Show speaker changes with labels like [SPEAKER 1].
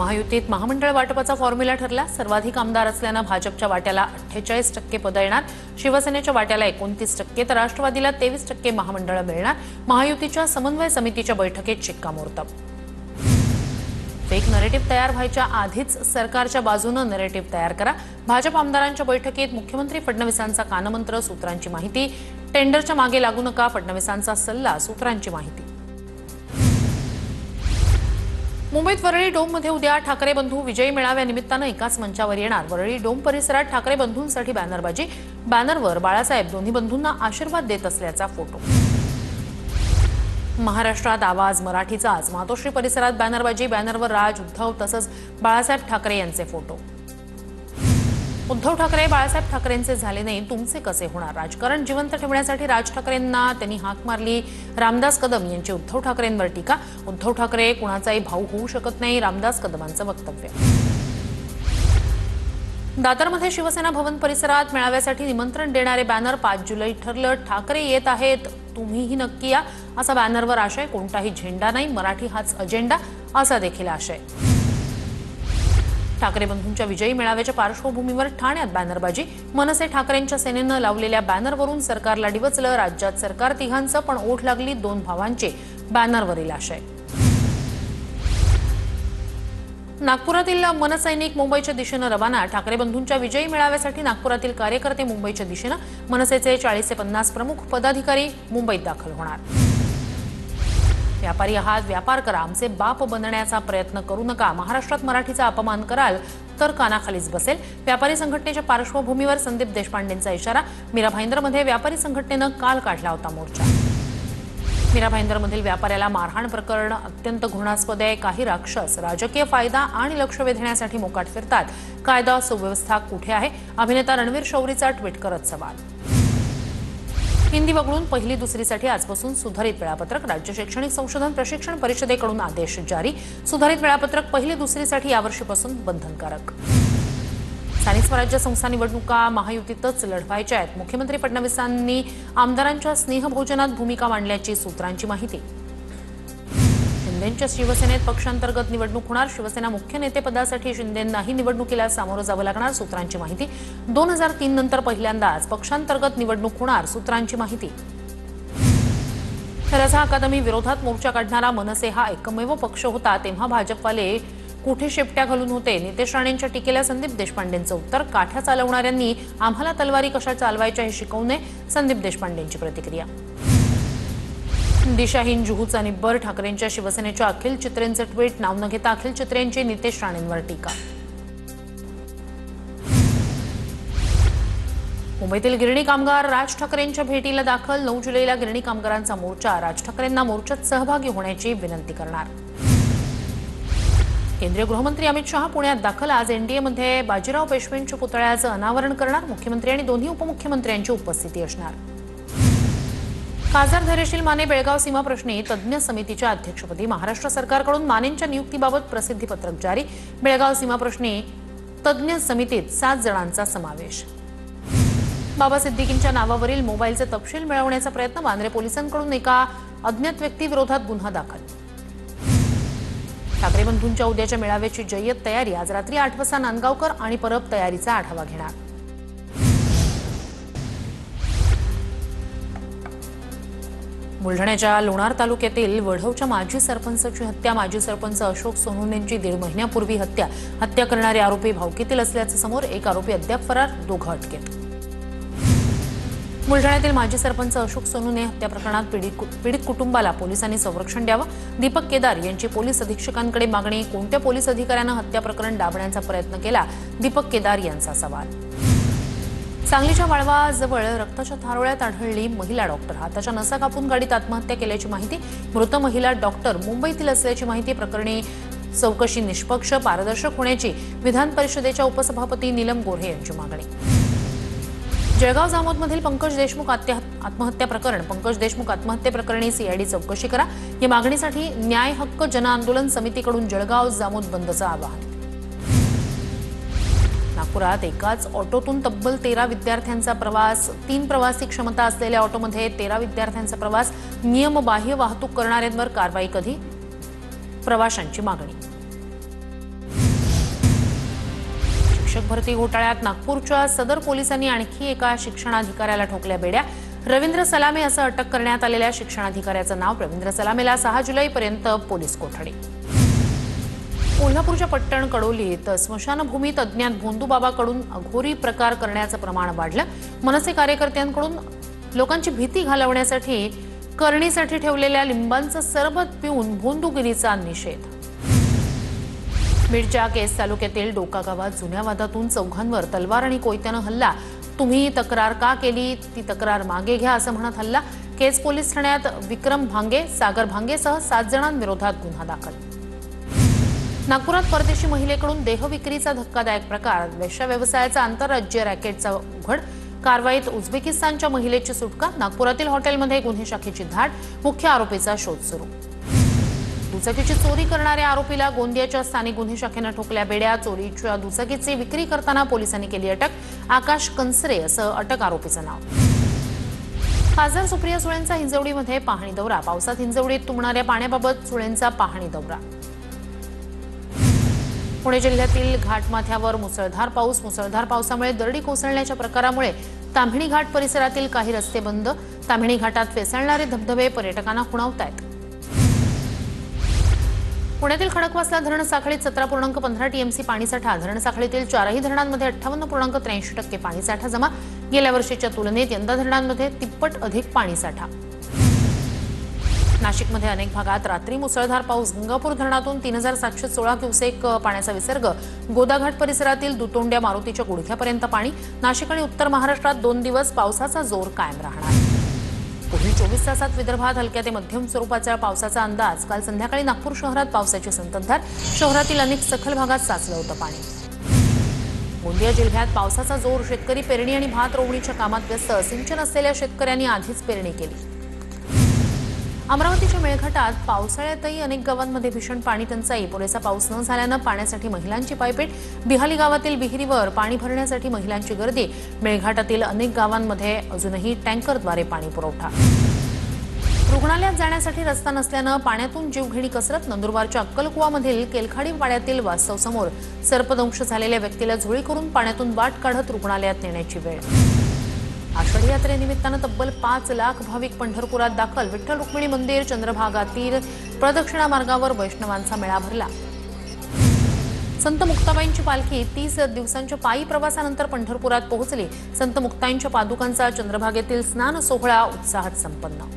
[SPEAKER 1] महायुतीत महामंडळ वाटपाचा फॉर्म्युला ठरला। सर्वाधिक आमदार असल्याने भाजपच्या वाट्याला 48% पद येणार, शिवसेनेच्या वाट्याला 29% तर राष्ट्रवादीला 23% महामंडळ मिळणार। महायुतीच्या समन्वय समितीच्या बैठकीत शिक्कामोर्तब। फेक नरेटिव्ह तयार व्हायच्या आधीच सरकारच्या बाजूने नरेटिव्ह तयार करा। भाजप आमदारांच्या बैठकीत मुख्यमंत्री फडणवीसांचा कानमंत्र, सूत्रांची माहिती। टेंडरच्या मागे लागू नका, फडणवीसांचा सल्ला, सूत्रांची माहिती। मुंबईत वरळी डोममध्ये उद्या ठाकरे बंधू विजयी मेळाव्यानिमित्ताने एकाच मंचावर येणार। वरळी डोम परिसरात ठाकरे बंधूंसाठी बॅनरबाजी, बॅनरवर बाळासाहेब दोन्ही बंधूंना आशीर्वाद देत असल्याचा फोटो। महाराष्ट्रात आवाज मराठीचा आज मातोश्री परिसरात बॅनरबाजी, बॅनरवर राज, उद्धव तसंच बाळासाहेब ठाकरे यांचे फोटो। उद्धव ठाकरे बाळासाहेब ठाकरेंचे झाले नाही, तुमचे कसे होणार? राजकारण जिवंत ठेवण्यासाठी राज ठाकरेंना त्यांनी हाक मारली। रामदास कदम यांची उद्धव ठाकरेंवर टीका। उद्धव ठाकरे कुणाचाही भाऊ होऊ शकत नाही, रामदास कदमांचं वक्तव्य। दादरमध्ये शिवसेना भवन परिसरात मेळाव्यासाठी निमंत्रण देणारे बॅनर, 5 जुलै ठरलं, ठाकरे येत आहेत, तुम्हीही नक्की या असा बॅनरवर आशय। कोणताही झेंडा नाही, मराठी हाच अजेंडा असा देखील आशय। ठाकरे बंधूंच्या विजयी मेळाव्याच्या पार्श्वभूमीवर ठाण्यात बॅनरबाजी, मनसे ठाकरेंच्या सेनेनं लावलेल्या बॅनरवरून सरकारला डिवचलं। राज्यात सरकार तिघांचं पण ओढ लागली, 2 भावांचे बॅनरवरील आशय। नागपुरातील मनसैनिक मुंबईच्या दिशेनं रवाना। ठाकरे बंधूंच्या विजयी मेळाव्यासाठी नागपुरातील कार्यकर्ते मुंबईच्या दिशेनं। मनसेचे 40 ते 50 प्रमुख पदाधिकारी मुंबईत दाखल होणार। व्यापारी आहात, व्यापार करा, आमचे बाप बनण्याचा प्रयत्न करू नका। महाराष्ट्रात मराठीचा अपमान कराल तर कानाखालीच बसेल। व्यापारी संघटनेच्या पार्श्वभूमीवर संदीप देशपांडेंचा इशारा। मीरा भाईंदरमध्ये व्यापारी संघटनेनं काल काढला होता मोर्चा। मीरा भाईंदरमधील व्यापाऱ्याला मारहाण प्रकरण अत्यंत घृणास्पद आहे। काही राक्षस राजकीय फायदा आणि लक्ष वेधण्यासाठी मोकाट फिरतात। कायदा सुव्यवस्था कुठे आहे? अभिनेता रणवीर शौरीचा ट्विट करत सवाल। हिंदी वगळून पहिली दुसरीसाठी आजपासून सुधारित वेळापत्रक। राज्य शैक्षणिक संशोधन प्रशिक्षण परिषदेकडून आदेश जारी। सुधारित वेळापत्रक पहिली दुसरीसाठी यावर्षीपासून बंधनकारक। स्थानिक स्वराज्य संस्था निवडणुका महायुतीतच लढवायच्या आहेत। मुख्यमंत्री फडणवीसांनी आमदारांच्या स्नेहभोजनात भूमिका मांडल्याची सूत्रांची माहिती। शिंदेंच्या शिवसेनेत पक्षांतर्गत निवडणूक होणार। शिवसेना मुख्य नेतेपदासाठी शिंदेंनाही निवडणुकीला सामोरं जावं लागणार, सूत्रांची माहिती। 2003 नंतर पहिल्यांदाच पक्षांतर्गत निवडणूक होणार, सूत्रांची माहिती। रझा अकादमी विरोधात मोर्चा काढणारा मनसे हा एकमेव पक्ष होता, तेव्हा भाजपवाले कुठे शेपट्या घालून होते? नितेश राणेंच्या टीकेला संदीप देशपांडेंचं उत्तर। काठ्या चालवणाऱ्यांनी आम्हाला तलवारी कशा चालवायच्या हे शिकवू नये, संदीप देशपांडेंची प्रतिक्रिया। दिशाहीन जुहूचा निब्बर, ठाकरेंच्या शिवसेनेच्या अखिल चित्रेंचे ट्विट। नाव न घेता अखिल चित्रेंची नितेश राणेंवर टीका। मुंबईतील गिरणी कामगार राज ठाकरेंच्या भेटीला दाखल। 9 जुलैला गिरणी कामगारांचा मोर्चा। राज ठाकरेंना मोर्चात सहभागी होण्याची विनंती करणार। केंद्रीय गृहमंत्री अमित शहा पुण्यात दाखल। आज एनडीएमध्ये बाजीराव पेशवेंच्या पुतळ्याचं अनावरण करणार। मुख्यमंत्री आणि दोन्ही उपमुख्यमंत्र्यांची उपस्थिती असणार। खासदार धैर्यशील माने बेळगाव सीमा प्रश्नी तज्ज्ञ समितीच्या अध्यक्षपदी। महाराष्ट्र सरकारकडून मानेंच्या नियुक्तीबाबत प्रसिद्धीपत्रक जारी। बेळगाव सीमा प्रश्नी तज्ज्ञ समितीत 7 जणांचा समावेश। बाबा सिद्दीकींच्या नावावरील मोबाईलचे तपशील मिळवण्याचा प्रयत्न। वांद्रे पोलिसांकडून एका अज्ञात व्यक्तीविरोधात गुन्हा दाखल। ठाकरे बंधूंच्या उद्याच्या मेळाव्याची जय्यत तयारी। आज रात्री 8 वाजता नांदगावकर आणि परब तयारीचा आढावा घेणार। बुलढाण्याच्या लोणार तालुक्यातील वढवच्या माजी सरपंचाची हत्या। माजी सरपंच अशोक सोनवणेंची 1.5 महिन्यापूर्वी हत्या करणारे आरोपी भावकीतील असल्याचं समोर। एक आरोपी अद्याप फरार, 2 अटकेत। बुलढाण्यातील माजी सरपंच अशोक सोनवणे हत्या प्रकरणात पीडित कुटुंबाला पोलिसांनी संरक्षण द्यावं। दीपक केदार यांची पोलीस अधीक्षकांकडे मागणी। कोणत्या पोलीस अधिकाऱ्यानं हत्या प्रकरण दाबण्याचा प्रयत्न केला? दीपक केदार यांचा सवाल। सांगलीच्या वाळवाजवळ रक्ताच्या थारोळ्यात आढळली महिला डॉक्टर। हाताच्या नसा कापून गाडीत आत्महत्या केल्याची माहिती। मृत महिला डॉक्टर मुंबईतील असल्याची माहिती। प्रकरणी चौकशी निष्पक्ष पारदर्शक होण्याची विधान परिषदेच्या उपसभापती नीलम गोऱ्हे यांची मागणी। जळगाव जामोदमधील पंकज देशमुख आत्महत्या प्रकरण। पंकज देशमुख आत्महत्येप्रकरणी सीआयडी चौकशी करा या मागणीसाठी न्याय हक्क जन आंदोलन समितीकडून जळगाव जामोद बंदचं आवाहन। नागपुरात एकाच ऑटोतून तब्बल 13 विद्यार्थ्यांचा प्रवास। 3 प्रवासी क्षमता असलेल्या ऑटोमध्ये 13 विद्यार्थ्यांचा प्रवास। नियमबाह्य वाहतूक करणाऱ्यांवर कारवाई कधी? प्रवाशांची मागणी। शिक्षक भरती घोटाळ्यात नागपूरच्या सदर पोलिसांनी आणखी एका शिक्षणाधिकाऱ्याला ठोकल्या बेड्या। रवींद्र सलामे असं अटक करण्यात आलेल्या शिक्षणाधिकाऱ्याचं नाव। रवींद्र सलामेला 6 जुलैपर्यंत पोलीस कोठडी। कोल्हापूरच्या पट्टण कडोलीत स्मशानभूमीत अज्ञात भोंदूबाबाकडून अघोरी प्रकार करण्याचं प्रमाण वाढलं। मनसे कार्यकर्त्यांकडून लोकांची भीती घालवण्यासाठी करणीसाठी ठेवलेल्या लिंबांचं सरबत पिऊन भोंदूगिरीचा निषेध। बीडच्या केस तालुक्यातील डोका गावात जुन्या वादातून चौघांवर तलवार आणि कोयत्यानं हल्ला। तुम्ही तक्रार का केली, ती तक्रार मागे घ्या असं म्हणत हल्ला। केस पोलीस ठाण्यात विक्रम भांगे, सागर भांगेसह 7 जणांविरोधात गुन्हा दाखल। नागपुरात परदेशी महिलेकडून देहविक्रीचा धक्कादायक प्रकार। वेश्या व्यवसायाचा आंतरराज्यीय रॅकेटचा उघड। कारवाईत उझबेकिस्तानच्या महिलेची सुटका। नागपुरातील हॉटेलमध्ये गुन्हे शाखेची धाड। मुख्य आरोपीचा शोध सुरू। दुचाकीची चोरी करणाऱ्या आरोपीला गोंदियाच्या स्थानिक गुन्हे शाखेनं ठोकल्या बेड्या। चोरीच्या दुचाकीची विक्री करताना पोलिसांनी केली अटक। आकाश कंसरे असं अटक आरोपीचं नाव। खासदार सुप्रिया सुळेंचा हिंजवडीमध्ये पाहणी दौरा। पावसात हिंजवडीत तुंबणाऱ्या पाण्याबाबत सुळेंचा पाहणी दौरा। पुणे जिल्ह्यातील घाटमाथ्यावर मुसळधार पाऊस। मुसळधार पावसामुळे दरडी कोसळण्याच्या प्रकारामुळे ताम्हिणी घाट परिसरातील काही रस्ते बंद। ताम्हिणी घाटात फेसाळणारे धबधबे पर्यटकांना खुणावतायत। पुण्यातील खडकवासला धरण साखळीत 17.15 टीएमसी पाणीसाठा। धरण साखळीतील 4ही धरणांमध्ये 58.83% पाणीसाठा जमा। गेल्या वर्षीच्या तुलनेत यंदा धरणांमध्ये तिप्पट अधिक पाणीसाठा। नाशिकमध्ये अनेक भागात रात्री मुसळधार पाऊस। गंगापूर धरणातून 3716 क्युसेक पाण्याचा विसर्ग। गोदाघाट परिसरातील दुतोंड्या मारुतीच्या गुडघ्यापर्यंत पाणी। नाशिक आणि उत्तर महाराष्ट्रात 2 दिवस पावसाचा जोर कायम राहणार। पुढील 24 तासात विदर्भात हलक्या ते मध्यम स्वरूपाच्या पावसाचा अंदाज। काल संध्याकाळी नागपूर शहरात पावसाची संततधार। शहरातील अनेक सखल भागात साचलं होतं पाणी। गोंदिया जिल्ह्यात पावसाचा जोर। शेतकरी पेरणी आणि भात रोवणीच्या कामात व्यस्त। सिंचन असलेल्या शेतकऱ्यांनी आधीच पेरणी केली। अमरावतीच्या मेळघाटात पावसाळ्यातही अनेक गावांमध्ये भीषण पाणी टंचाई। पुरेसा पाऊस न झाल्यानं पाण्यासाठी महिलांची पायपीट। बिहाली गावातील विहिरीवर पाणी भरण्यासाठी महिलांची गर्दी। मेळघाटातील अनेक गावांमध्ये अजूनही टँकरद्वारे पाणी पुरवठा। रुग्णालयात जाण्यासाठी रस्ता नसल्यानं पाण्यातून जीवघेणी कसरत। नंदुरबारच्या अक्कलकुवामधील केलखाडी पाड्यातील वास्तव समोर सर्पदंश झालेल्या व्यक्तीला झोळी करून पाण्यातून वाट काढत रुग्णालयात नेण्याची वेळ। आषाढी यात्रेनिमित्तानं तब्बल 5 लाख भाविक पंढरपुरात दाखल। विठ्ठल रुक्मिणी मंदिर, चंद्रभागा तीर, प्रदक्षिणा मार्गावर वैष्णवांचा मेळा भरला। संत मुक्ताबाईंची पालखी 30 दिवसांच्या पायी प्रवासानंतर पंढरपुरात पोहोचली। संत मुक्ताईंच्या पादुकांचा चंद्रभागेतील स्नान सोहळा उत्साहात संपन्न।